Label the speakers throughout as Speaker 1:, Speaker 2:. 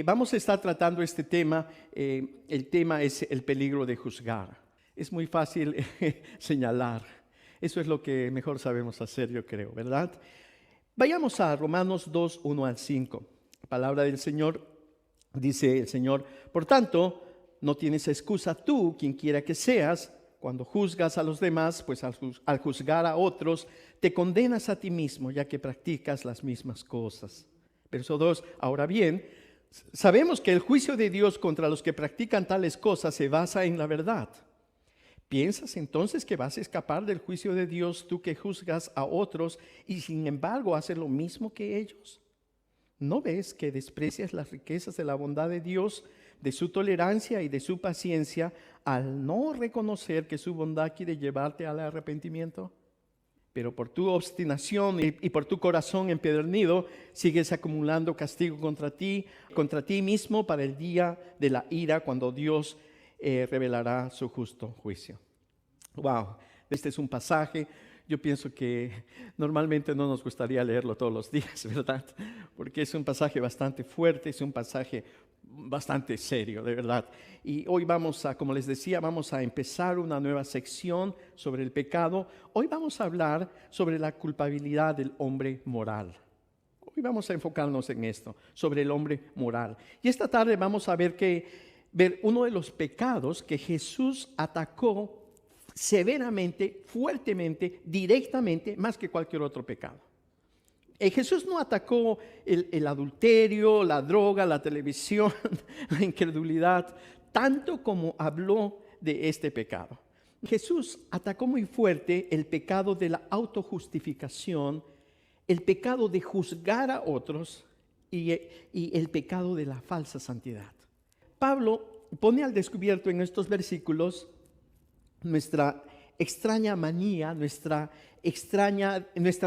Speaker 1: Vamos a estar tratando este tema. El tema es el peligro de juzgar. Es muy fácil señalar. Eso es lo que mejor sabemos hacer, yo creo, ¿verdad? Vayamos a Romanos 2, 1 al 5. La palabra del Señor, dice el Señor: por tanto, no tienes excusa tú, quien quiera que seas, cuando juzgas a los demás, pues al juzgar a otros, te condenas a ti mismo, ya que practicas las mismas cosas. Verso 2, ahora bien, sabemos que el juicio de Dios contra los que practican tales cosas se basa en la verdad. ¿Piensas entonces que vas a escapar del juicio de Dios tú que juzgas a otros y sin embargo haces lo mismo que ellos? ¿No ves que desprecias las riquezas de la bondad de Dios, de su tolerancia y de su paciencia, al no reconocer que su bondad quiere llevarte al arrepentimiento? Pero por tu obstinación y por tu corazón empedernido, sigues acumulando castigo contra ti mismo para el día de la ira, cuando Dios revelará su justo juicio. Wow, este es un pasaje. Yo pienso que normalmente no nos gustaría leerlo todos los días, ¿verdad? Porque es un pasaje bastante fuerte, es un pasaje bastante serio, de verdad. Y hoy como les decía, vamos a empezar una nueva sección sobre el pecado. Hoy vamos a hablar sobre la culpabilidad del hombre moral. Hoy vamos a enfocarnos en esto, sobre el hombre moral. Y esta tarde vamos a ver uno de los pecados que Jesús atacó severamente, fuertemente, directamente, más que cualquier otro pecado. Jesús no atacó el adulterio, la droga, la televisión, la incredulidad, tanto como habló de este pecado. Jesús atacó muy fuerte el pecado de la autojustificación, el pecado de juzgar a otros y el pecado de la falsa santidad. Pablo pone al descubierto en estos versículos nuestra extraña manía, nuestra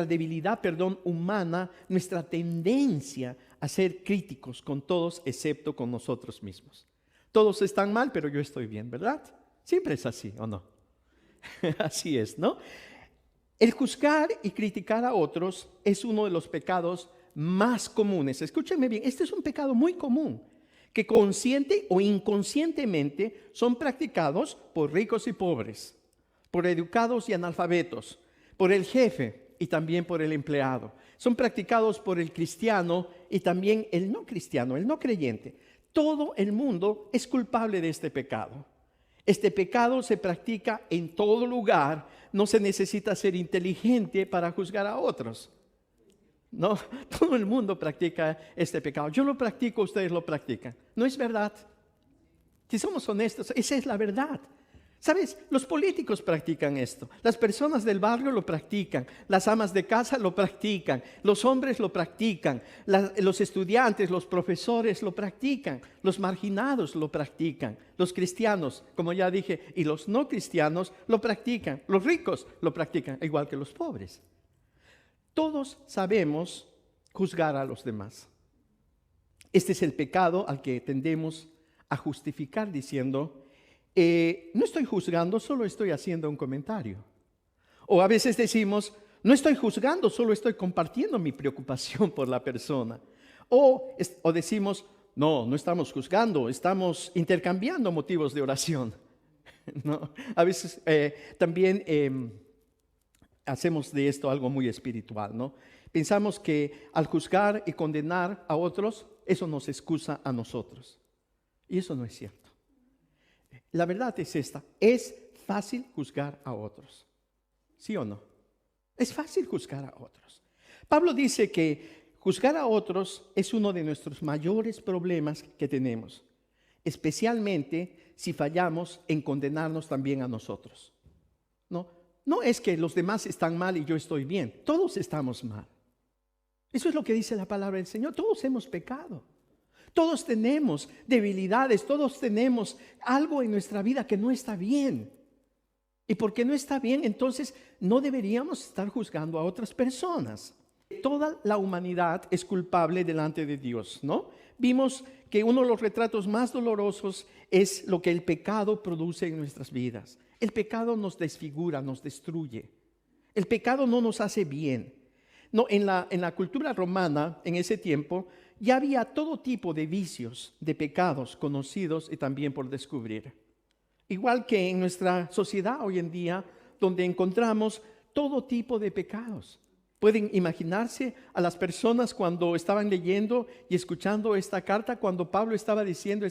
Speaker 1: debilidad, humana, nuestra tendencia a ser críticos con todos excepto con nosotros mismos. Todos están mal, pero yo estoy bien, ¿verdad? Siempre es así, ¿o no? Así es, ¿no? El juzgar y criticar a otros es uno de los pecados más comunes. Escúchenme bien, este es un pecado muy común, que consciente o inconscientemente son practicados por ricos y pobres, por educados y analfabetos, por el jefe y también por el empleado. Son practicados por el cristiano y también el no cristiano, el no creyente. Todo el mundo es culpable de este pecado. Este pecado se practica en todo lugar. No se necesita ser inteligente para juzgar a otros. No, todo el mundo practica este pecado. Yo lo practico, ustedes lo practican. ¿No es verdad? Si somos honestos, esa es la verdad. ¿Sabes? Los políticos practican esto. Las personas del barrio lo practican. Las amas de casa lo practican. Los hombres lo practican. Los estudiantes, los profesores lo practican. Los marginados lo practican. Los cristianos, como ya dije, y los no cristianos lo practican. Los ricos lo practican, igual que los pobres. Todos sabemos juzgar a los demás. Este es el pecado al que tendemos a justificar diciendo: no estoy juzgando, solo estoy haciendo un comentario. O a veces decimos: no estoy juzgando, solo estoy compartiendo mi preocupación por la persona. O decimos: no estamos juzgando, estamos intercambiando motivos de oración. ¿No? A veces también hacemos de esto algo muy espiritual, ¿no? Pensamos que al juzgar y condenar a otros, eso nos excusa a nosotros. Y eso no es cierto. La verdad es esta: es fácil juzgar a otros. ¿Sí o no? Es fácil juzgar a otros. Pablo dice que juzgar a otros es uno de nuestros mayores problemas que tenemos, especialmente si fallamos en condenarnos también a nosotros. No es que los demás están mal y yo estoy bien. Todos estamos mal. Eso es lo que dice la palabra del Señor. Todos hemos pecado. Todos tenemos debilidades. Todos tenemos algo en nuestra vida que no está bien. Y porque no está bien, entonces no deberíamos estar juzgando a otras personas. Toda la humanidad es culpable delante de Dios, ¿no? Vimos que uno de los retratos más dolorosos es lo que el pecado produce en nuestras vidas. El pecado nos desfigura, nos destruye. El pecado no nos hace bien. No, en la cultura romana, en ese tiempo, ya había todo tipo de vicios, de pecados conocidos y también por descubrir. Igual que en nuestra sociedad hoy en día, donde encontramos todo tipo de pecados. Pueden imaginarse a las personas cuando estaban leyendo y escuchando esta carta, cuando Pablo estaba diciendo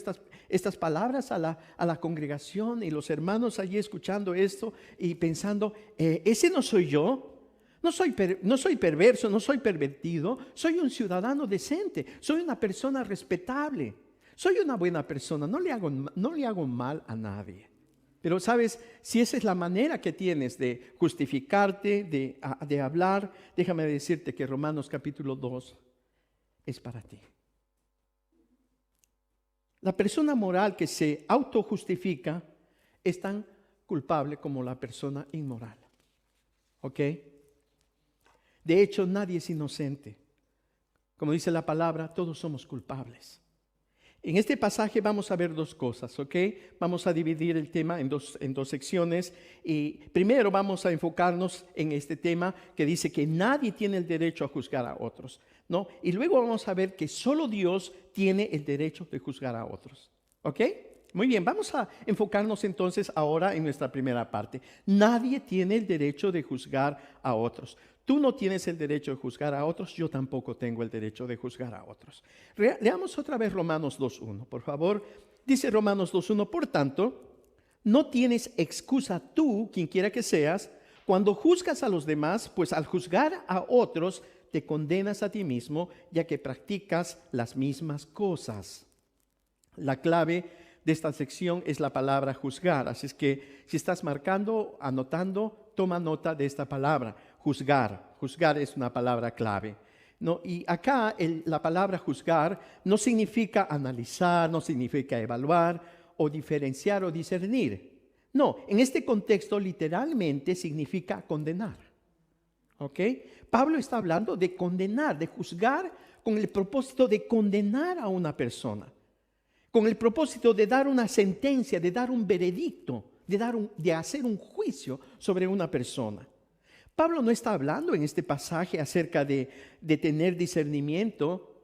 Speaker 1: estas palabras a la congregación y los hermanos allí escuchando esto y pensando, ese no soy yo. No soy perverso, no soy pervertido, soy un ciudadano decente, soy una persona respetable, soy una buena persona, no le hago mal a nadie. Pero sabes, si esa es la manera que tienes de justificarte, de hablar, déjame decirte que Romanos capítulo 2 es para ti. La persona moral que se autojustifica es tan culpable como la persona inmoral. ¿Ok? De hecho, nadie es inocente. Como dice la palabra, todos somos culpables. En este pasaje vamos a ver dos cosas, ¿ok? Vamos a dividir el tema en dos secciones. Y primero vamos a enfocarnos en este tema que dice que nadie tiene el derecho a juzgar a otros, ¿no? Y luego vamos a ver que solo Dios tiene el derecho de juzgar a otros, ¿ok? Muy bien, vamos a enfocarnos entonces ahora en nuestra primera parte. Nadie tiene el derecho de juzgar a otros. Tú no tienes el derecho de juzgar a otros, yo tampoco tengo el derecho de juzgar a otros. Leamos otra vez Romanos 2.1, por favor. Dice Romanos 2.1, por tanto, no tienes excusa tú, quien quiera que seas, cuando juzgas a los demás, pues al juzgar a otros te condenas a ti mismo, ya que practicas las mismas cosas. La clave de esta sección es la palabra juzgar, así es que si estás marcando, anotando, toma nota de esta palabra. Juzgar es una palabra clave, ¿no? Y acá la palabra juzgar no significa analizar, no significa evaluar o diferenciar o discernir. No, en este contexto literalmente significa condenar. ¿Ok? Pablo está hablando de condenar, de juzgar con el propósito de condenar a una persona, con el propósito de dar una sentencia, de dar un veredicto, de hacer un juicio sobre una persona. Pablo no está hablando en este pasaje acerca de tener discernimiento.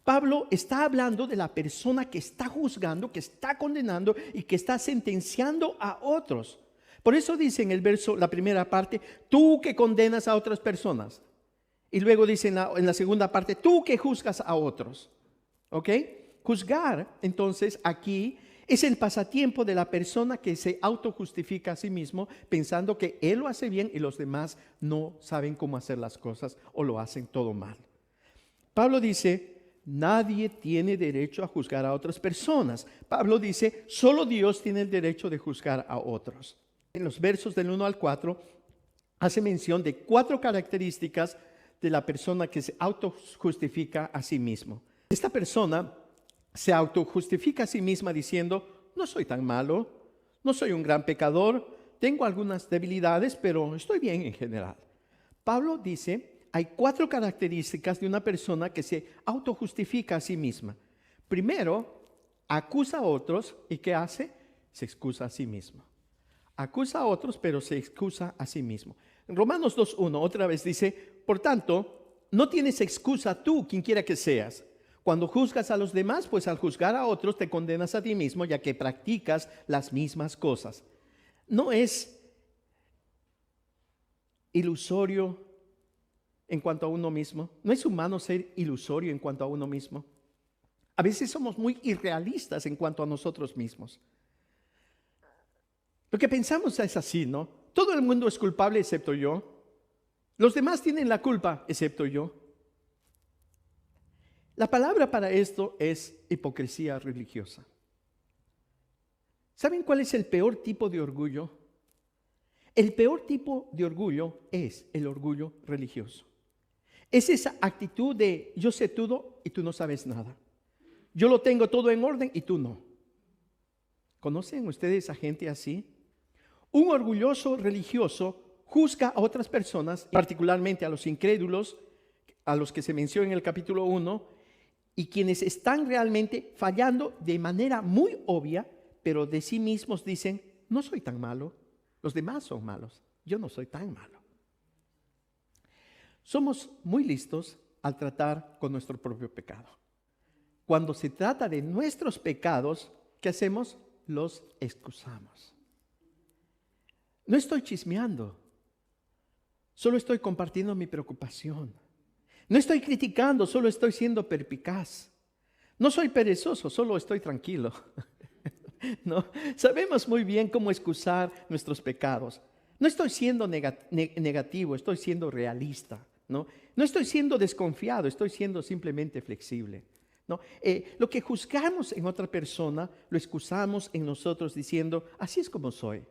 Speaker 1: Pablo está hablando de la persona que está juzgando, que está condenando y que está sentenciando a otros. Por eso dice en el verso, la primera parte, tú que condenas a otras personas. Y luego dice en la segunda parte, tú que juzgas a otros. ¿Ok? Juzgar, entonces, aquí es el pasatiempo de la persona que se autojustifica a sí mismo pensando que él lo hace bien y los demás no saben cómo hacer las cosas o lo hacen todo mal. Pablo dice, nadie tiene derecho a juzgar a otras personas. Pablo dice, solo Dios tiene el derecho de juzgar a otros. En los versos del 1 al 4 hace mención de 4 características de la persona que se autojustifica a sí mismo. Esta persona se autojustifica a sí misma diciendo, no soy tan malo, no soy un gran pecador, tengo algunas debilidades, pero estoy bien en general. Pablo dice, hay 4 características de una persona que se autojustifica a sí misma. Primero, acusa a otros y ¿qué hace? Se excusa a sí mismo. Acusa a otros, pero se excusa a sí mismo. En Romanos 2.1 otra vez dice, por tanto, no tienes excusa tú, quien quiera que seas. Cuando juzgas a los demás, pues al juzgar a otros te condenas a ti mismo, ya que practicas las mismas cosas. No es ilusorio en cuanto a uno mismo. No es humano ser ilusorio en cuanto a uno mismo. A veces somos muy irrealistas en cuanto a nosotros mismos. Lo que pensamos es así, ¿no? Todo el mundo es culpable excepto yo. Los demás tienen la culpa excepto yo. La palabra para esto es hipocresía religiosa. ¿Saben cuál es el peor tipo de orgullo? El peor tipo de orgullo es el orgullo religioso. Es esa actitud de yo sé todo y tú no sabes nada. Yo lo tengo todo en orden y tú no. ¿Conocen ustedes a gente así? Un orgulloso religioso juzga a otras personas, particularmente a los incrédulos, a los que se menciona en el capítulo 1, y quienes están realmente fallando de manera muy obvia, pero de sí mismos dicen, no soy tan malo, los demás son malos, yo no soy tan malo. Somos muy listos al tratar con nuestro propio pecado. cuando se trata de nuestros pecados, ¿qué hacemos? Los excusamos. No estoy chismeando, solo estoy compartiendo mi preocupación. No estoy criticando, solo estoy siendo perspicaz. No soy perezoso, solo estoy tranquilo. No, sabemos muy bien cómo excusar nuestros pecados. No estoy siendo negativo, estoy siendo realista. No estoy siendo desconfiado, estoy siendo simplemente flexible. ¿No? Lo que juzgamos en otra persona, lo excusamos en nosotros diciendo, así es como soy.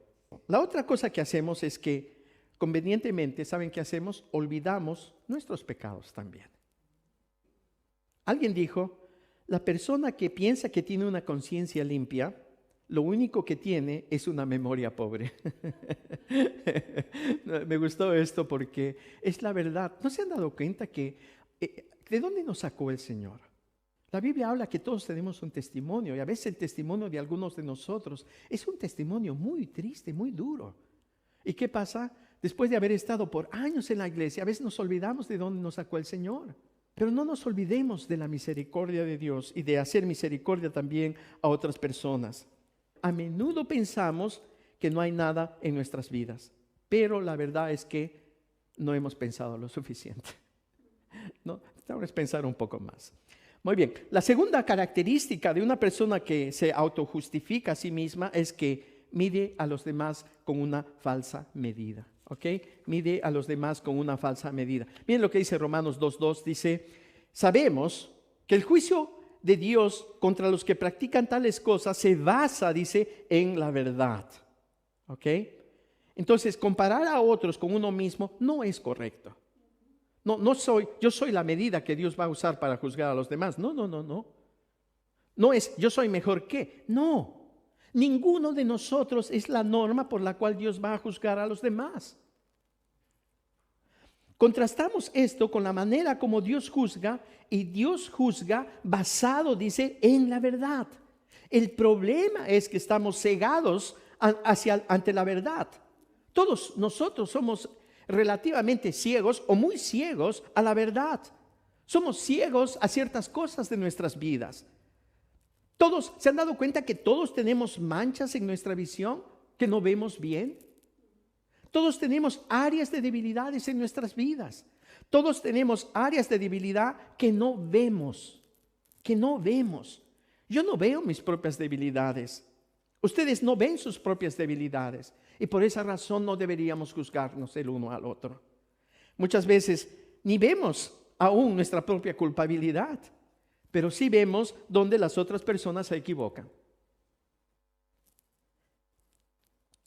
Speaker 1: La otra cosa que hacemos es que convenientemente, ¿saben qué hacemos? Olvidamos nuestros pecados también. Alguien dijo, la persona que piensa que tiene una conciencia limpia, lo único que tiene es una memoria pobre. Me gustó esto porque es la verdad. ¿No se han dado cuenta que de dónde nos sacó el Señor? La Biblia habla que todos tenemos un testimonio y a veces el testimonio de algunos de nosotros es un testimonio muy triste, muy duro. ¿Y qué pasa? Después de haber estado por años en la iglesia, a veces nos olvidamos de dónde nos sacó el Señor. Pero no nos olvidemos de la misericordia de Dios y de hacer misericordia también a otras personas. A menudo pensamos que no hay nada en nuestras vidas, pero la verdad es que no hemos pensado lo suficiente. No, necesitamos pensar un poco más. Muy bien, la segunda característica de una persona que se autojustifica a sí misma es que mide a los demás con una falsa medida. ¿Ok? Mide a los demás con una falsa medida. Miren lo que dice Romanos 2:2, dice, sabemos que el juicio de Dios contra los que practican tales cosas se basa, dice, en la verdad. ¿Ok? Entonces, comparar a otros con uno mismo no es correcto. Yo soy la medida que Dios va a usar para juzgar a los demás. No. No es yo soy mejor que. No. Ninguno de nosotros es la norma por la cual Dios va a juzgar a los demás. Contrastamos esto con la manera como Dios juzga, y Dios juzga basado, dice, en la verdad. El problema es que estamos cegados ante la verdad. Todos nosotros somos relativamente ciegos o muy ciegos a la verdad. Somos ciegos a ciertas cosas de nuestras vidas. Todos se han dado cuenta que todos tenemos manchas en nuestra visión que no vemos bien. Todos tenemos áreas de debilidades en nuestras vidas. Todos tenemos áreas de debilidad que no vemos. Yo no veo mis propias debilidades. Ustedes no ven sus propias debilidades. Y por esa razón no deberíamos juzgarnos el uno al otro. Muchas veces ni vemos aún nuestra propia culpabilidad, pero sí vemos donde las otras personas se equivocan.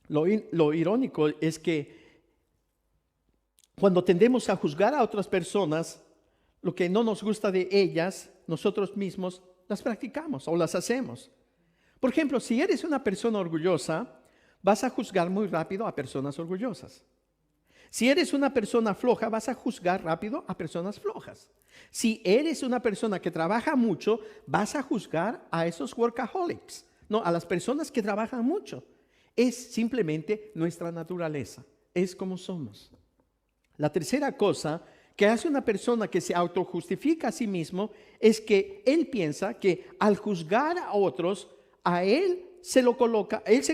Speaker 1: Lo irónico es que cuando tendemos a juzgar a otras personas, lo que no nos gusta de ellas, nosotros mismos las practicamos o las hacemos. Por ejemplo, si eres una persona orgullosa, vas a juzgar muy rápido a personas orgullosas. Si eres una persona floja, vas a juzgar rápido a personas flojas. Si eres una persona que trabaja mucho, vas a juzgar a esos workaholics, no, a las personas que trabajan mucho. Es simplemente nuestra naturaleza, es como somos. La tercera cosa que hace una persona que se autojustifica a sí mismo es que él piensa que al juzgar a otros, a él se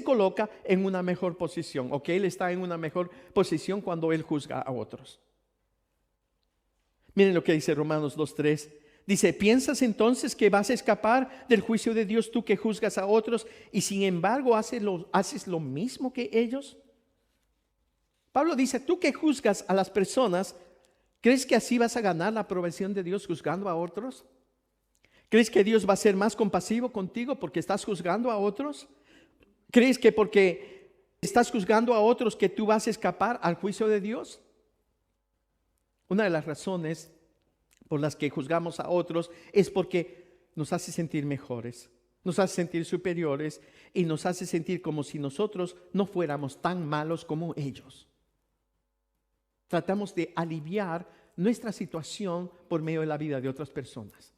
Speaker 1: coloca en una mejor posición, o que él está en una mejor posición cuando él juzga a otros. Miren lo que dice Romanos 2:3. Dice, ¿piensas entonces que vas a escapar del juicio de Dios tú que juzgas a otros y sin embargo haces lo mismo que ellos? Pablo dice, tú que juzgas a las personas, ¿crees que así vas a ganar la aprobación de Dios juzgando a otros? ¿Crees que Dios va a ser más compasivo contigo porque estás juzgando a otros? ¿Crees que porque estás juzgando a otros que tú vas a escapar al juicio de Dios? Una de las razones por las que juzgamos a otros es porque nos hace sentir mejores, nos hace sentir superiores y nos hace sentir como si nosotros no fuéramos tan malos como ellos. Tratamos de aliviar nuestra situación por medio de la vida de otras personas.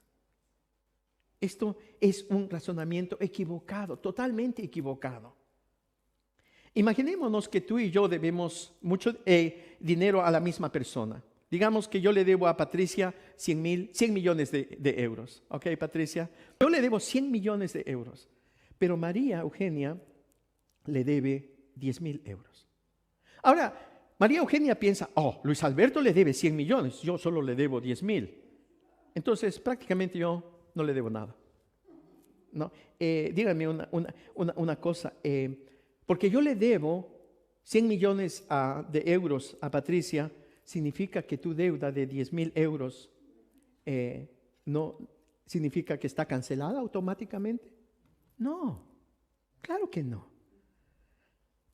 Speaker 1: Esto es un razonamiento equivocado, totalmente equivocado. Imaginémonos que tú y yo debemos mucho dinero a la misma persona. Digamos que yo le debo a Patricia 100 millones de euros. ¿Ok, Patricia? Yo le debo 100 millones de euros. Pero María Eugenia le debe 10,000 euros. Ahora, María Eugenia piensa, Luis Alberto le debe 100 millones, yo solo le debo 10,000. Entonces, prácticamente yo no le debo nada. ¿No? Díganme una cosa, porque yo le debo 100 millones de euros a Patricia, ¿significa que tu deuda de 10,000 euros no significa que está cancelada automáticamente? No, claro que no.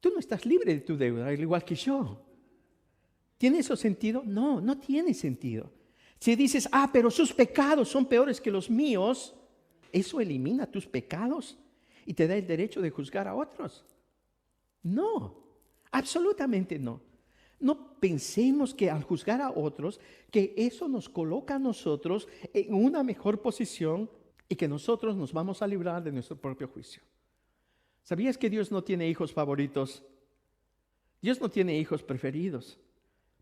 Speaker 1: Tú no estás libre de tu deuda, al igual que yo. ¿Tiene eso sentido? No, no tiene sentido. Si dices, pero sus pecados son peores que los míos, ¿eso elimina tus pecados y te da el derecho de juzgar a otros? No, absolutamente no. No pensemos que al juzgar a otros, que eso nos coloca a nosotros en una mejor posición y que nosotros nos vamos a librar de nuestro propio juicio. ¿Sabías que Dios no tiene hijos favoritos? Dios no tiene hijos preferidos.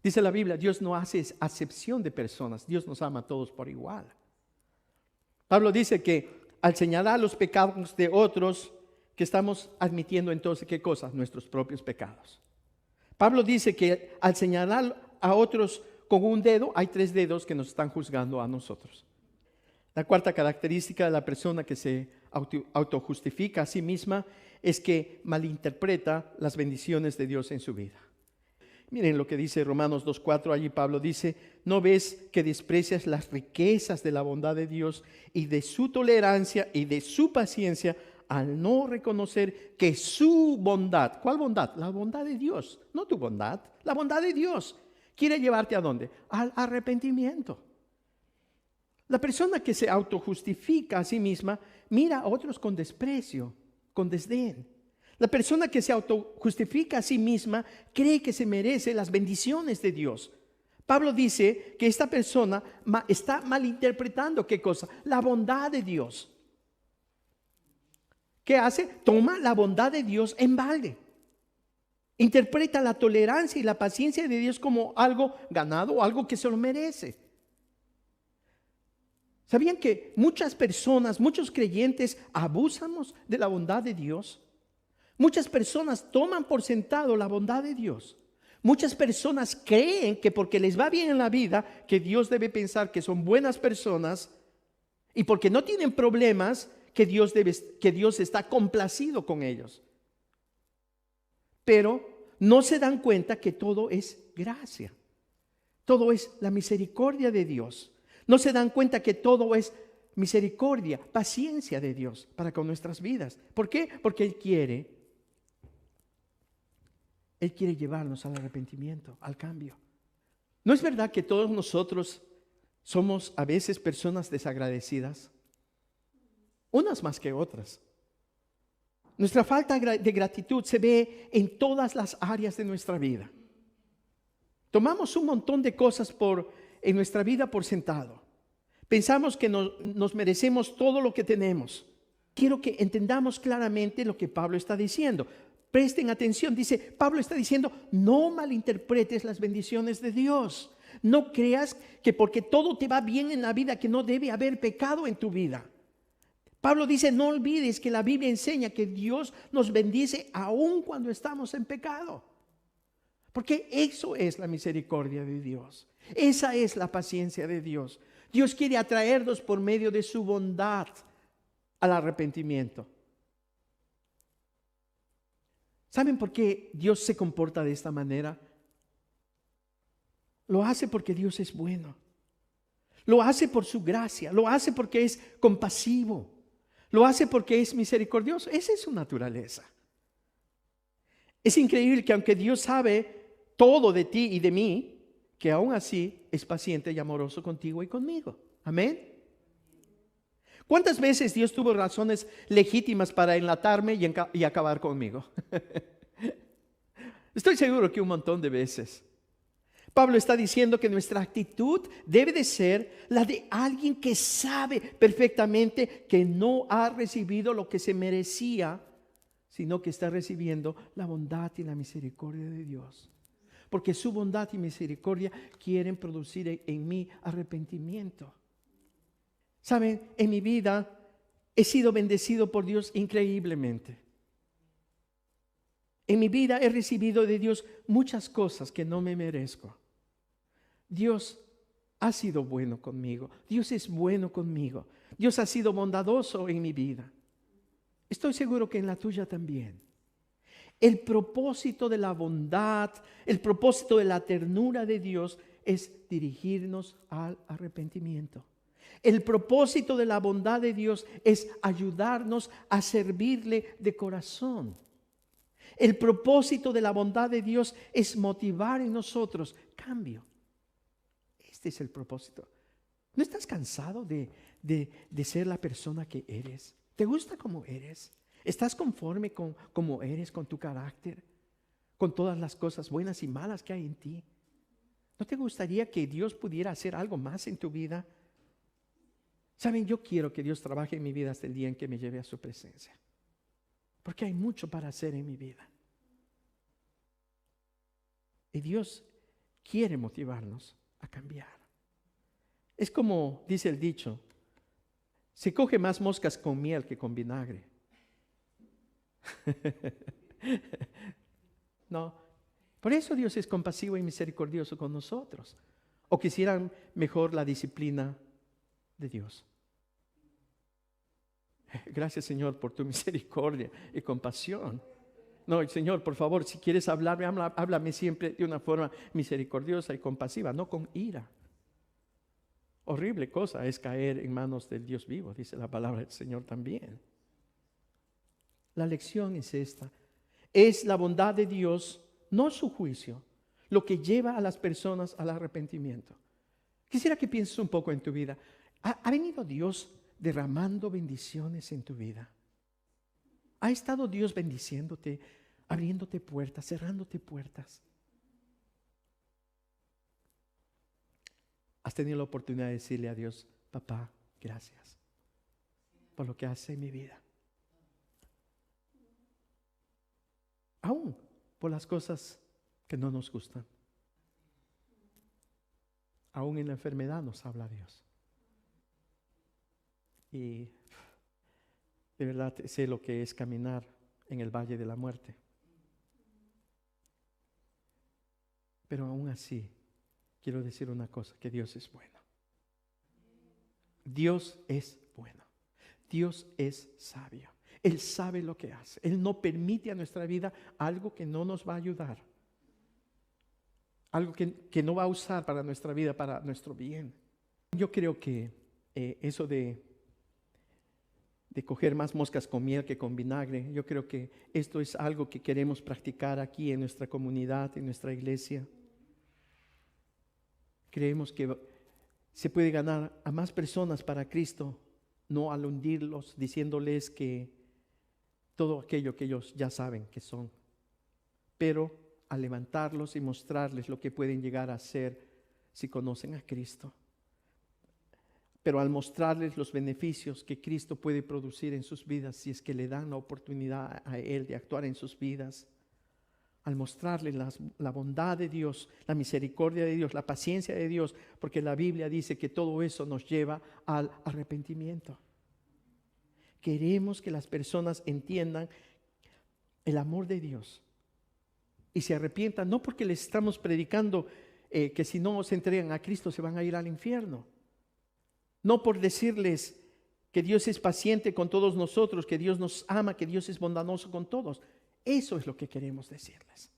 Speaker 1: Dice la Biblia, Dios no hace acepción de personas. Dios nos ama a todos por igual. Pablo dice que al señalar los pecados de otros, que estamos admitiendo entonces, ¿qué cosa? Nuestros propios pecados. Pablo dice que al señalar a otros con un dedo, hay 3 dedos que nos están juzgando a nosotros. La cuarta característica de la persona que se autojustifica a sí misma es que malinterpreta las bendiciones de Dios en su vida. Miren lo que dice Romanos 2:4, allí Pablo dice, ¿no ves que desprecias las riquezas de la bondad de Dios y de su tolerancia y de su paciencia al no reconocer que su bondad, ¿cuál bondad? La bondad de Dios, no tu bondad, la bondad de Dios, quiere llevarte ¿a dónde? Al arrepentimiento. La persona que se autojustifica a sí misma mira a otros con desprecio, con desdén. La persona que se autojustifica a sí misma cree que se merece las bendiciones de Dios. Pablo dice que esta persona está malinterpretando ¿qué cosa? La bondad de Dios. ¿Qué hace? Toma la bondad de Dios en balde. Interpreta la tolerancia y la paciencia de Dios como algo ganado o algo que se lo merece. ¿Sabían que muchas personas, muchos creyentes abusamos de la bondad de Dios? Muchas personas toman por sentado la bondad de Dios. Muchas personas creen que porque les va bien en la vida, que Dios debe pensar que son buenas personas, y porque no tienen problemas, que Dios está complacido con ellos. Pero no se dan cuenta que todo es gracia. Todo es la misericordia de Dios. No se dan cuenta que todo es misericordia, paciencia de Dios para con nuestras vidas. ¿Por qué? Porque Él quiere llevarnos al arrepentimiento, al cambio. ¿No es verdad que todos nosotros somos a veces personas desagradecidas? Unas más que otras. Nuestra falta de gratitud se ve en todas las áreas de nuestra vida. Tomamos un montón de cosas en nuestra vida por sentado. Pensamos que nos merecemos todo lo que tenemos. Quiero que entendamos claramente lo que Pablo está diciendo. Presten atención, Pablo está diciendo, no malinterpretes las bendiciones de Dios. No creas que porque todo te va bien en la vida que no debe haber pecado en tu vida. Pablo dice, no olvides que la Biblia enseña que Dios nos bendice aun cuando estamos en pecado. Porque eso es la misericordia de Dios. Esa es la paciencia de Dios. Dios quiere atraernos por medio de su bondad al arrepentimiento. ¿Saben por qué Dios se comporta de esta manera? Lo hace porque Dios es bueno. Lo hace por su gracia. Lo hace porque es compasivo. Lo hace porque es misericordioso. Esa es su naturaleza. Es increíble que aunque Dios sabe todo de ti y de mí, que aún así es paciente y amoroso contigo y conmigo. Amén. ¿Cuántas veces Dios tuvo razones legítimas para enlatarme y acabar conmigo? Estoy seguro que un montón de veces. Pablo está diciendo que nuestra actitud debe de ser la de alguien que sabe perfectamente que no ha recibido lo que se merecía, sino que está recibiendo la bondad y la misericordia de Dios. porque su bondad y misericordia quieren producir en mí arrepentimiento. Saben, en mi vida he sido bendecido por Dios increíblemente. En mi vida he recibido de Dios muchas cosas que no me merezco. Dios ha sido bueno conmigo. Dios es bueno conmigo. Dios ha sido bondadoso en mi vida. Estoy seguro que en la tuya también. El propósito de la bondad, el propósito de la ternura de Dios es dirigirnos al arrepentimiento. El propósito de la bondad de Dios es ayudarnos a servirle de corazón. El propósito de la bondad de Dios es motivar en nosotros cambio. Este es el propósito. ¿No estás cansado de ser la persona que eres? ¿Te gusta cómo eres? ¿Estás conforme con cómo eres, con tu carácter, con todas las cosas buenas y malas que hay en ti? ¿No te gustaría que Dios pudiera hacer algo más en tu vida? Saben, yo quiero que Dios trabaje en mi vida hasta el día en que me lleve a su presencia. Porque hay mucho para hacer en mi vida. Y Dios quiere motivarnos a cambiar. Es como dice el dicho, se coge más moscas con miel que con vinagre. No, por eso Dios es compasivo y misericordioso con nosotros. O quisieran mejor la disciplina de Dios. Gracias, Señor, por tu misericordia y compasión. No, Señor, por favor, si quieres hablarme, háblame siempre de una forma misericordiosa y compasiva, no con ira. Horrible cosa es caer en manos del Dios vivo, dice la palabra del Señor también. La lección es esta. Es la bondad de Dios, no su juicio, lo que lleva a las personas al arrepentimiento. Quisiera que pienses un poco en tu vida. ¿Ha venido Dios derramando bendiciones en tu vida? ¿Ha estado Dios bendiciéndote, abriéndote puertas, cerrándote puertas? ¿Has tenido la oportunidad de decirle a Dios, papá, gracias por lo que hace en mi vida? Aún por las cosas que no nos gustan. Aún en la enfermedad nos habla Dios. Y de verdad sé lo que es caminar en el valle de la muerte. Pero aún así, quiero decir una cosa, que Dios es bueno. Dios es bueno. Dios es sabio. Él sabe lo que hace. Él no permite a nuestra vida algo que no nos va a ayudar. Algo que no va a usar para nuestra vida, para nuestro bien. Yo creo que eso de coger más moscas con miel que con vinagre, yo creo que esto es algo que queremos practicar aquí en nuestra comunidad, en nuestra iglesia. Creemos que se puede ganar a más personas para Cristo, no al hundirlos, diciéndoles que todo aquello que ellos ya saben que son, pero al levantarlos y mostrarles lo que pueden llegar a ser si conocen a Cristo. Pero al mostrarles los beneficios que Cristo puede producir en sus vidas, si es que le dan la oportunidad a Él de actuar en sus vidas, al mostrarles la bondad de Dios, la misericordia de Dios, la paciencia de Dios, porque la Biblia dice que todo eso nos lleva al arrepentimiento. Queremos que las personas entiendan el amor de Dios y se arrepientan, no porque les estamos predicando que si no se entregan a Cristo se van a ir al infierno. No por decirles que Dios es paciente con todos nosotros, que Dios nos ama, que Dios es bondadoso con todos. Eso es lo que queremos decirles.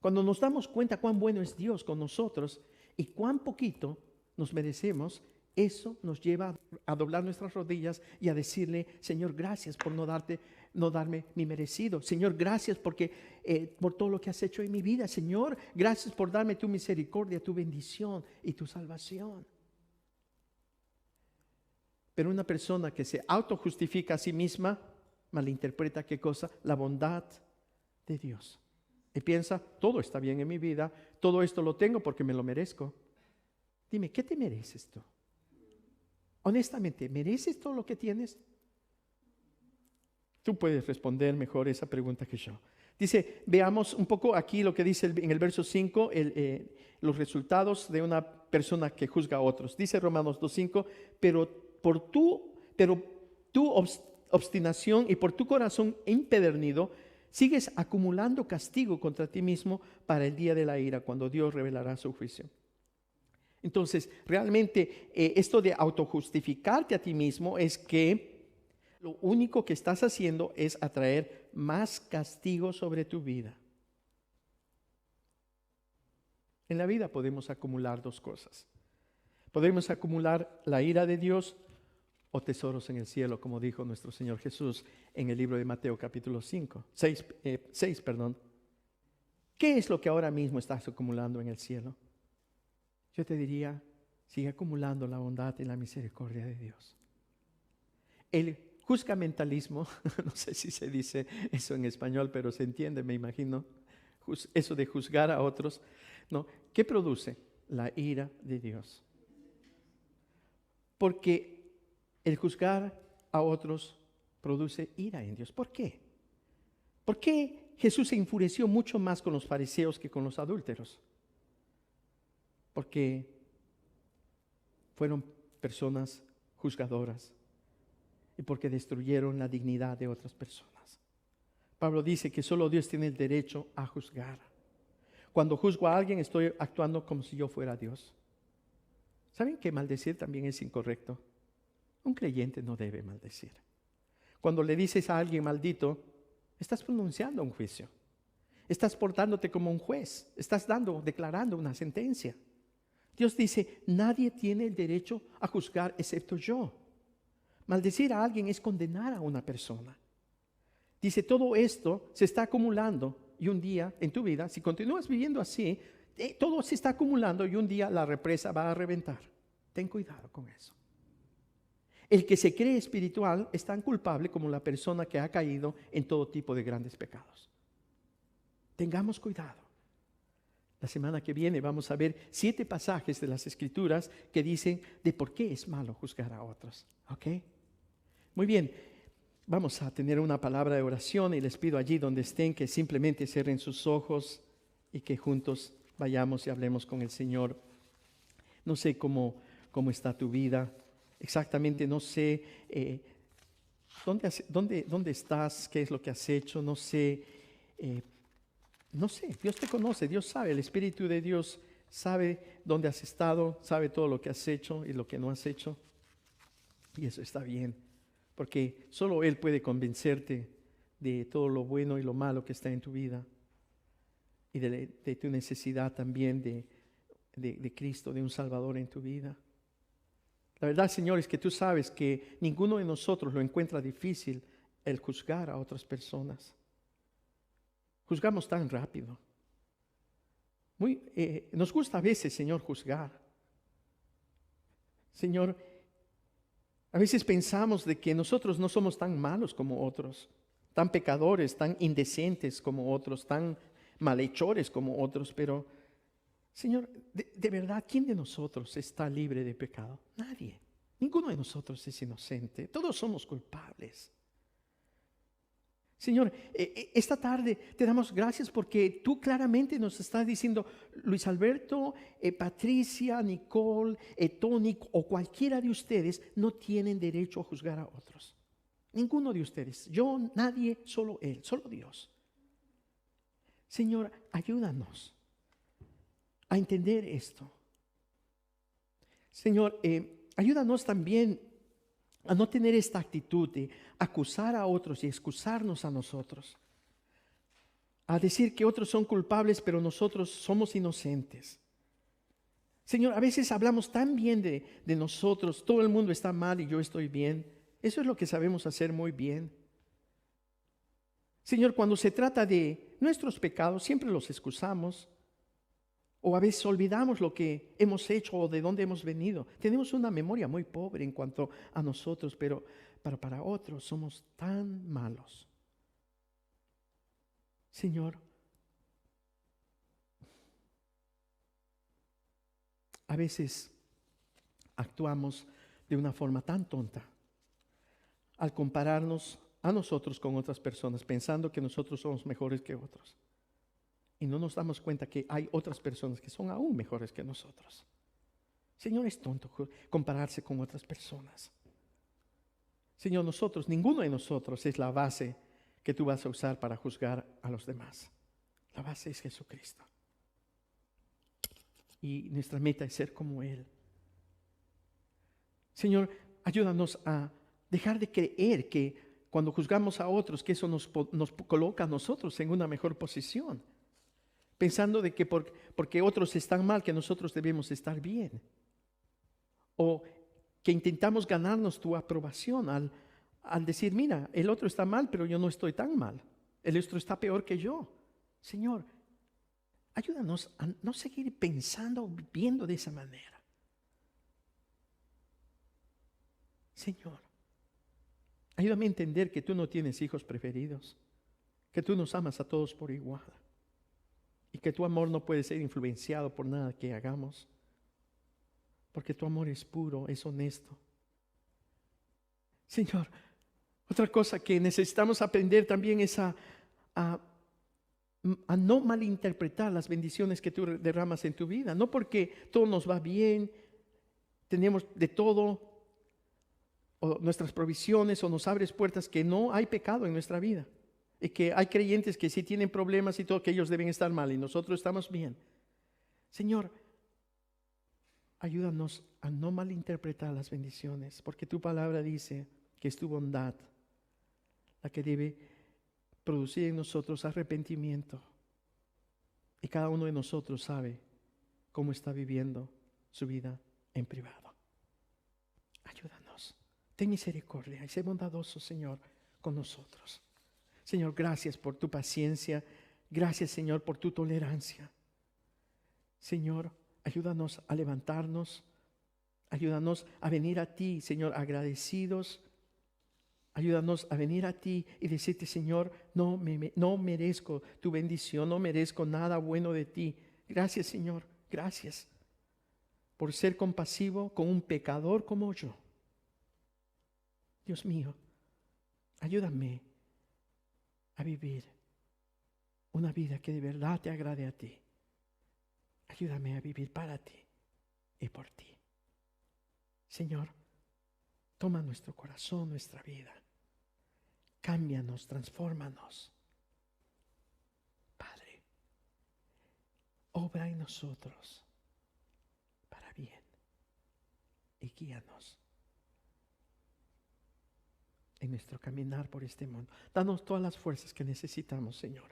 Speaker 1: Cuando nos damos cuenta cuán bueno es Dios con nosotros y cuán poquito nos merecemos, eso nos lleva a doblar nuestras rodillas y a decirle, Señor, gracias por no darme mi merecido. Señor, gracias porque por todo lo que has hecho en mi vida. Señor, gracias por darme tu misericordia, tu bendición y tu salvación. Pero una persona que se autojustifica a sí misma, malinterpreta ¿qué cosa? La bondad de Dios. Y piensa, todo está bien en mi vida, todo esto lo tengo porque me lo merezco. Dime, ¿qué te mereces tú? Honestamente, ¿mereces todo lo que tienes? Tú puedes responder mejor esa pregunta que yo. Dice, veamos un poco aquí lo que dice en el verso 5, los resultados de una persona que juzga a otros. Dice Romanos 2:5, pero tu obstinación y por tu corazón empedernido, sigues acumulando castigo contra ti mismo para el día de la ira, cuando Dios revelará su juicio. Entonces, realmente esto de autojustificarte a ti mismo es que lo único que estás haciendo es atraer más castigo sobre tu vida. En la vida podemos acumular dos cosas. Podemos acumular la ira de Dios o tesoros en el cielo, como dijo nuestro Señor Jesús en el libro de Mateo capítulo 6. ¿Qué es lo que ahora mismo estás acumulando en el cielo? Yo te diría, sigue acumulando la bondad y la misericordia de Dios. El juzgamentalismo, no sé si se dice eso en español, pero se entiende, me imagino, eso de juzgar a otros, ¿no? ¿Qué produce? La ira de Dios. Porque el juzgar a otros produce ira en Dios. ¿Por qué? ¿Por qué Jesús se enfureció mucho más con los fariseos que con los adúlteros? Porque fueron personas juzgadoras y porque destruyeron la dignidad de otras personas. Pablo dice que solo Dios tiene el derecho a juzgar. Cuando juzgo a alguien estoy actuando como si yo fuera Dios. ¿Saben que maldecir también es incorrecto? Un creyente no debe maldecir. Cuando le dices a alguien maldito, estás pronunciando un juicio. Estás portándote como un juez. Estás declarando una sentencia. Dios dice, nadie tiene el derecho a juzgar excepto yo. Maldecir a alguien es condenar a una persona. Dice, todo esto se está acumulando y un día en tu vida, si continúas viviendo así, todo se está acumulando y un día la represa va a reventar. Ten cuidado con eso. El que se cree espiritual es tan culpable como la persona que ha caído en todo tipo de grandes pecados. Tengamos cuidado. La semana que viene vamos a ver 7 pasajes de las Escrituras que dicen de por qué es malo juzgar a otros. ¿Ok? Muy bien, vamos a tener una palabra de oración y les pido allí donde estén que simplemente cierren sus ojos y que juntos vayamos y hablemos con el Señor. No sé cómo está tu vida, exactamente no sé dónde estás, qué es lo que has hecho, no sé, Dios te conoce, Dios sabe, el Espíritu de Dios sabe dónde has estado, sabe todo lo que has hecho y lo que no has hecho. Y eso está bien, porque solo Él puede convencerte de todo lo bueno y lo malo que está en tu vida y de tu necesidad también de Cristo, de un Salvador en tu vida. La verdad, Señor, es que tú sabes que ninguno de nosotros lo encuentra difícil el juzgar a otras personas. Juzgamos tan rápido. Nos gusta a veces, Señor, juzgar. Señor, a veces pensamos de que nosotros no somos tan malos como otros, tan pecadores, tan indecentes como otros, tan malhechores como otros, pero, Señor, de verdad, ¿quién de nosotros está libre de pecado? Nadie. Ninguno de nosotros es inocente. Todos somos culpables. Señor, esta tarde te damos gracias porque tú claramente nos estás diciendo, Luis Alberto, Patricia, Nicole, Tony o cualquiera de ustedes no tienen derecho a juzgar a otros. Ninguno de ustedes. Yo, nadie, solo Él, solo Dios. Señor, ayúdanos a entender esto. Señor, ayúdanos también a no tener esta actitud de acusar a otros y excusarnos a nosotros. A decir que otros son culpables, pero nosotros somos inocentes. Señor, a veces hablamos tan bien de nosotros, todo el mundo está mal y yo estoy bien. Eso es lo que sabemos hacer muy bien. Señor, cuando se trata de nuestros pecados, siempre los excusamos. O a veces olvidamos lo que hemos hecho o de dónde hemos venido. Tenemos una memoria muy pobre en cuanto a nosotros, pero para otros somos tan malos. Señor, a veces actuamos de una forma tan tonta al compararnos a nosotros con otras personas, pensando que nosotros somos mejores que otros. Y no nos damos cuenta que hay otras personas que son aún mejores que nosotros. Señor, es tonto compararse con otras personas. Señor, ninguno de nosotros es la base que tú vas a usar para juzgar a los demás. La base es Jesucristo. Y nuestra meta es ser como Él. Señor, ayúdanos a dejar de creer que cuando juzgamos a otros, que eso nos coloca a nosotros en una mejor posición. Pensando de que porque otros están mal, que nosotros debemos estar bien. O que intentamos ganarnos tu aprobación al decir, mira, el otro está mal, pero yo no estoy tan mal. El otro está peor que yo. Señor, ayúdanos a no seguir pensando o viviendo de esa manera. Señor, ayúdame a entender que tú no tienes hijos preferidos, que tú nos amas a todos por igual y que tu amor no puede ser influenciado por nada que hagamos, porque tu amor es puro, es honesto. Señor, otra cosa que necesitamos aprender también es a no malinterpretar las bendiciones que tú derramas en tu vida. No porque todo nos va bien, tenemos de todo, o nuestras provisiones, o nos abres puertas, que no hay pecado en nuestra vida. Y que hay creyentes que sí tienen problemas y todo, que ellos deben estar mal y nosotros estamos bien. Señor, ayúdanos a no malinterpretar las bendiciones, porque tu palabra dice que es tu bondad la que debe producir en nosotros arrepentimiento. Y cada uno de nosotros sabe cómo está viviendo su vida en privado. Ayúdanos. Ten misericordia y sé bondadoso, Señor, con nosotros. Señor, gracias por tu paciencia. Gracias, Señor, por tu tolerancia. Señor, ayúdanos a levantarnos. Ayúdanos a venir a ti, Señor, agradecidos. Ayúdanos a venir a ti y decirte, Señor, no merezco tu bendición, no merezco nada bueno de ti. Gracias, Señor, gracias por ser compasivo con un pecador como yo. Dios mío, ayúdame a vivir una vida que de verdad te agrade a ti. Ayúdame a vivir para ti y por ti. Señor, toma nuestro corazón, nuestra vida. Cámbianos, transfórmanos. Padre, obra en nosotros para bien y guíanos en nuestro caminar por este mundo. Danos todas las fuerzas que necesitamos, Señor.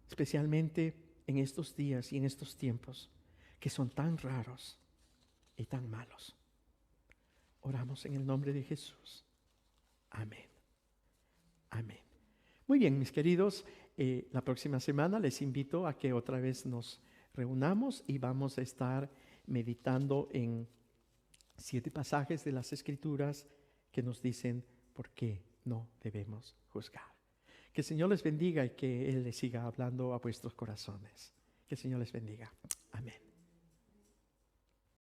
Speaker 1: Especialmente en estos días y en estos tiempos que son tan raros y tan malos. Oramos en el nombre de Jesús. Amén. Amén. Muy bien, mis queridos, la próxima semana les invito a que otra vez nos reunamos y vamos a estar meditando en 7 pasajes de las Escrituras que nos dicen por qué no debemos juzgar. Que el Señor les bendiga y que Él les siga hablando a vuestros corazones. Que el Señor les bendiga. Amén.